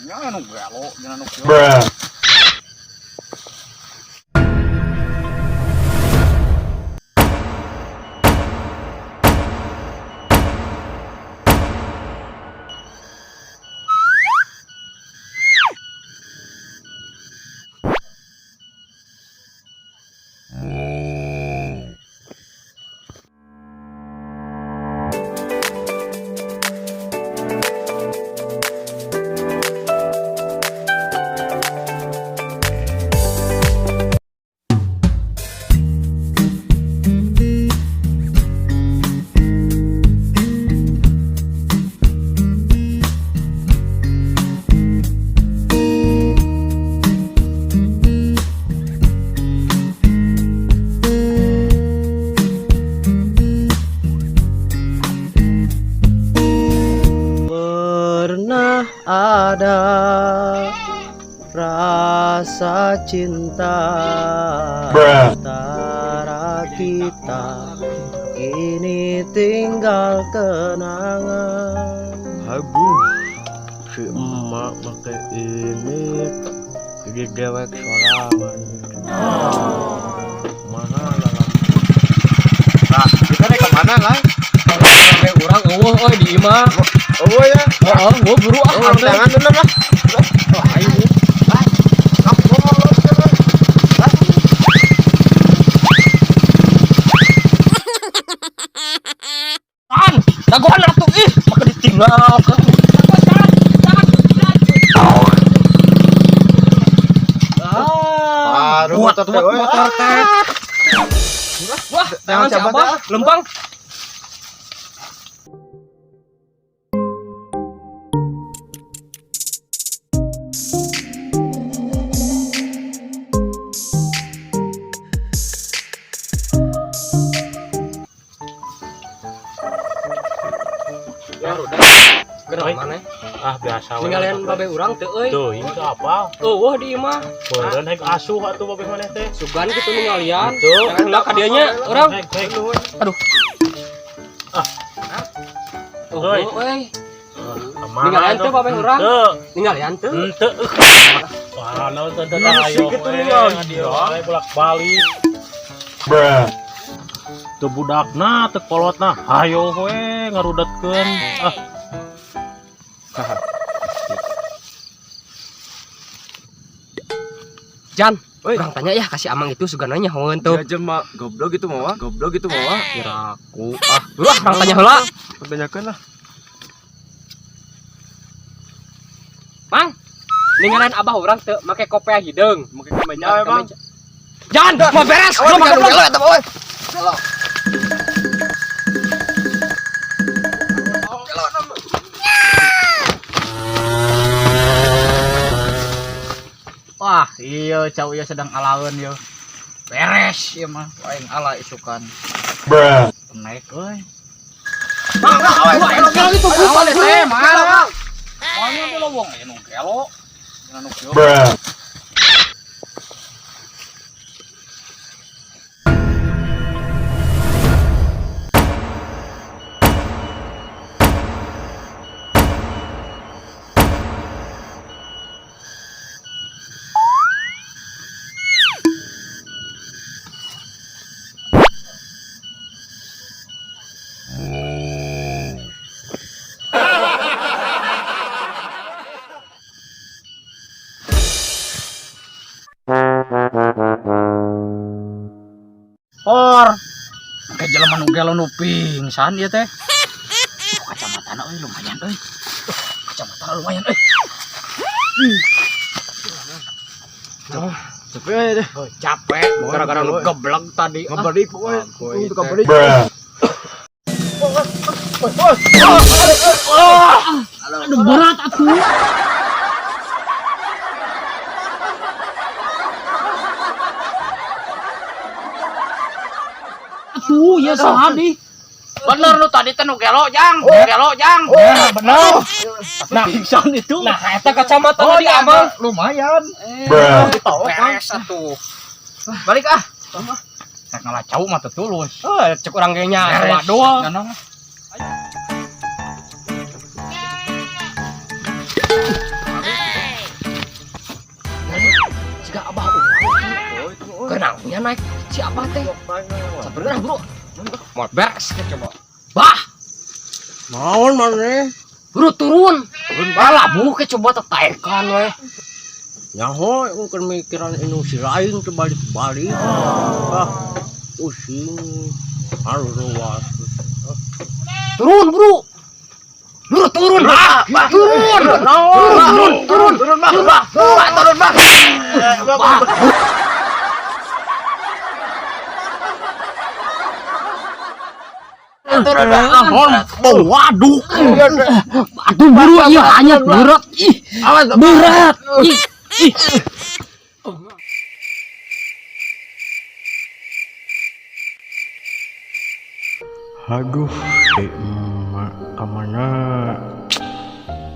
Jangan nu gelo, jangan nu gelo. Bruh. Pernah ada rasa cinta Bruh. antara kita, kini tinggal kenangan. Aduh, si emak pakai ini jadi dewek sorangan. Mana lah? Nah, kita nih kemana lah? Sampai orang eueuh di imah. Oh ya. Heeh, gua buru ah. Jangan dulu lah. Ayo. Dagohan atuh ih, maka ditinggal ke. Baru motor teh. Motor teh. Wah, jangan siapa? Lempang. Ya udah. Gerak mana? Ah biasa we. Ninggalin babe urang teu euy. Tuh, ini tuh apa? Eueuh di imah. Beureun hayang asuh atuh babeh maneh teh. Sugan kitu ninggalian. Tuh. Hendak ka dieu nya urang. Baik. Aduh. Ah. Oh, Euy. euy. Ninggalin teu babeh urang. Teu. Ninggalian teu. Henteu. Wah, naon teh Ih, ayo. gitu ninggalin. Dia bolak-balik. Bruh. Teu budakna, teu kolotna. Hayo we ngarudetkeun. Ah, Jan, urang tanya ya kasih amang itu sugananya nyahoeun tuh. Ya jema goblok gitu mah. Kiraku. Ah, urang tanya heula. Tanyakeun lah. Mang, ninggalin abah urang teu make kopea hideung. Make kemeja Bang. Jan, mau beres. Lu makan dulu eta boy. Wah, iya cau ieu sedang alaeun ieu. Beres ieu mah, aing ala isukan. Bruh. Naik euy. Kalau itu bukan teh, mah. Moalnya tuh lowong nu gelo. Jangan nu gelo. Bruh. Or. Make jelema nu gelo nu pingsan ieu teh. Kacamatana euy lumayan euy. Kacamatana lumayan euy. Capek deh. Capek gara-gara lu geblek tadi. Ngeberik pokoknya. Itu ngeberik. Bruh. Aduh berat atuh. Atuh ya saha di. Bener lu tadi teh nu gelo jang. Gelo jang. Bener. Nah, pingsan itu. Nah, eta kacamata tadi amang. Lumayan. Bruh. Beres atuh. Balik ah. Nek ngalacau mah teu tulus. Cek urang ge nya waduh. Ganong. aya naik si Abah teh. Sabarna bro. Mau beres ke coba. Bah, Naon maneh? bro turun. Balabuh ke coba tetaekan we. Nyaho mungkin mikiran inu si lain terbalik-balik. Pusing. Harus ruas. Turun bro. Bro turun. Bah, turun. Turun. Turun bah. Turun bah. Waduh. Aduh bro, iya hanya berat. Ih, berat. Ih. Aduh, si emak kemana?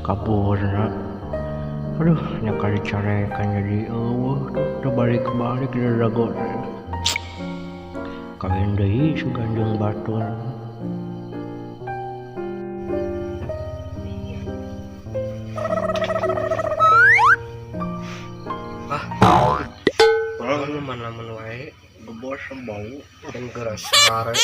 Kaburna. Aduh, nyakali carekan jadi terbalik-balik dari ragot. Kawin deui sugandeng batur. Kalau mana-mana wae bebos bau dan geras sare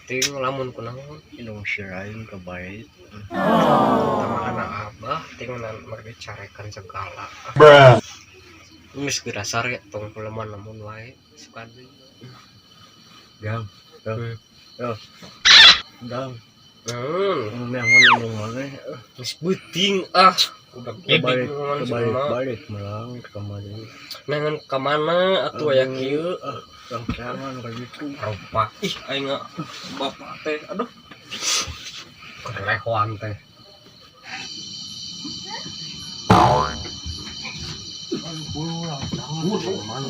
ting lamun kunaon Indung si lain kebaik. sama anak Abah ting mereka carekan segala. Bruh. Geus geras sare tong kuleman lamun wae suka deui. Gang. Hmm, Yang ngomong mana? geus beuting ah. Udah Balik melang kemari. nangan ka mana atuh aya kieu Yang jangan kayak gitu. rupa ih aing bapak teh aduh kelehwan teh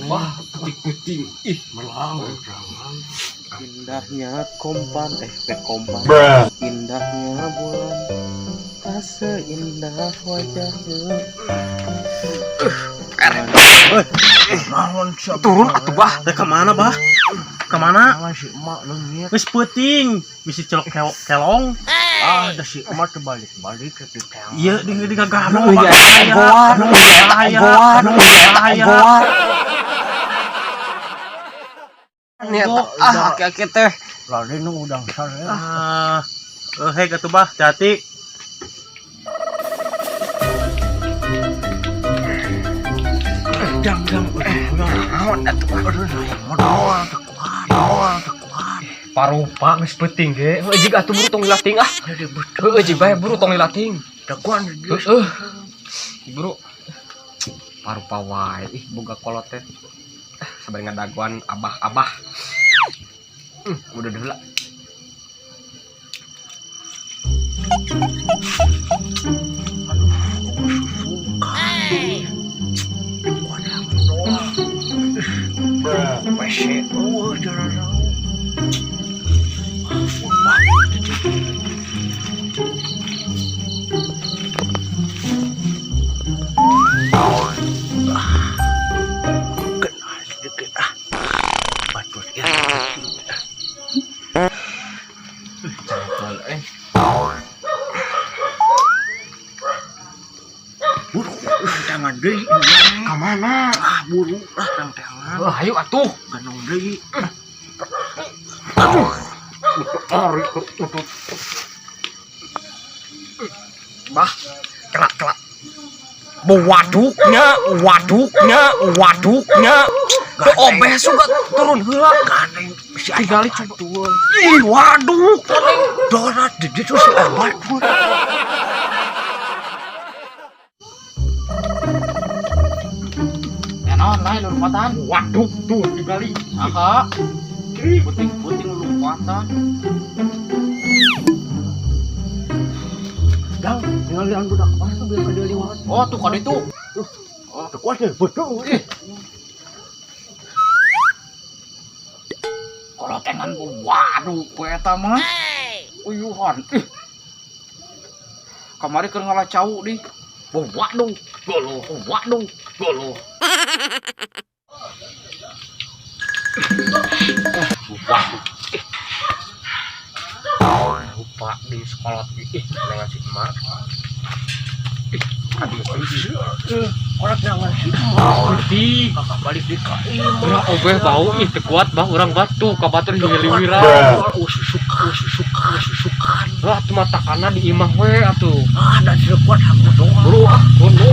wah puting ih Melang jangan. Indahnya kompan kompan. Bruh. Indahnya bulan tak seindah wajahnya. turun atuh bah Teh kemana bah? Kemana? Si emak leungit. Geus peuting, bisi celok kelong. Ada si emak terbalik-balik ke teang. Iya, di gagahna. Bahaya. niat aki-aki teh Lalu nu udang sare. Hei gatuh bah, hati-hati. Jang. Naon atuh bah. Modal teu kuat. parupa geus peuting ge heuh atuh buru tong lilating ah heuh jig bae buru tong lilating Teu kuat. buru parupa wae ih boga kolot teh sabari ngadaguan abah udah deula Bruh. Pese jarang. Kenal sedikit batur ya. Buru, jangan deui. Ka mana? Buru lah tangan. ayo atuh Ganong deui. ari tutut bah kelak waduknya teu obeh suga turun heula Gandeng si tinggali coba. coba ih waduk Dorat di ditu si obat. Enon lain lompatan. waduk tuh tinggali Aha. Puting-puting lompatan. Dang, ngalian budak pas tuh biar dia liwat. Oh, tuh kan itu. Teu kuat ya, betul. Kalau tengan waduh, eta mah. Uyuhan. Kamari keur ngalah cau di. Waduh, goloh. lupa di sekolah ih dengan si emak orang jangan sih Putih. kakak balik di KI Ulah obeh bau ih teu kuat bah urang batu ka batur hiliwira. susukan Lah teu mata kana di imah we atuh. ada sekuat aku doang Buru ah, buru.